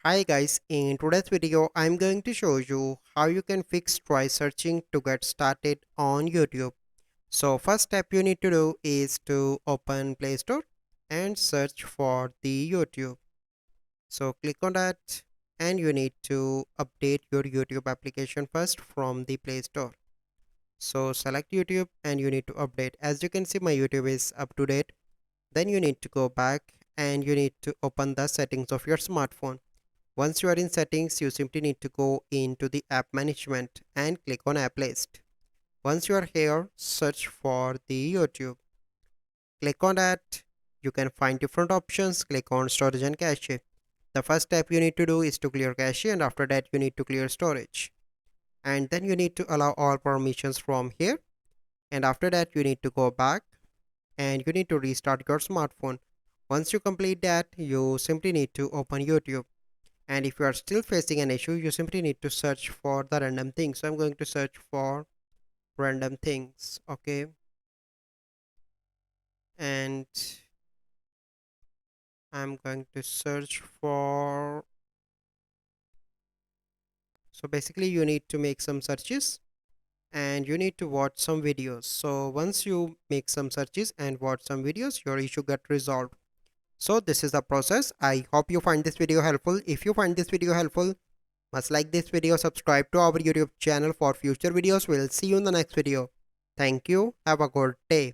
Hi guys, in today's video I'm going to show you how you can fix try searching to get started on YouTube. So first step you need to do is to open Play Store and search for the YouTube. So click on that and you need to update your YouTube application first from the Play Store. So select YouTube and you need to update. As you can see, my YouTube is up to date. Then you need to go back and you need to open the settings of your smartphone. Once you are in settings, you simply need to go into the app management and click on app list. Once you are here, search for the YouTube. Click on that. You can find different options. Click on storage and cache. The first step you need to do is to clear cache, and after that you need to clear storage. And then you need to allow all permissions from here. And after that you need to go back and you need to restart your smartphone. Once you complete that, you simply need to open YouTube. And if you are still facing an issue, you simply need to search for the random things. So I'm going to search for random things. Okay. And I'm going to search for, so basically you need to make some searches and you need to watch some videos. So once you make some searches and watch some videos, your issue get resolved. So this is the process. I hope you find this video helpful. If you find this video helpful, must like this video, subscribe to our YouTube channel for future videos. We'll see you in the next video. Thank you. Have a good day.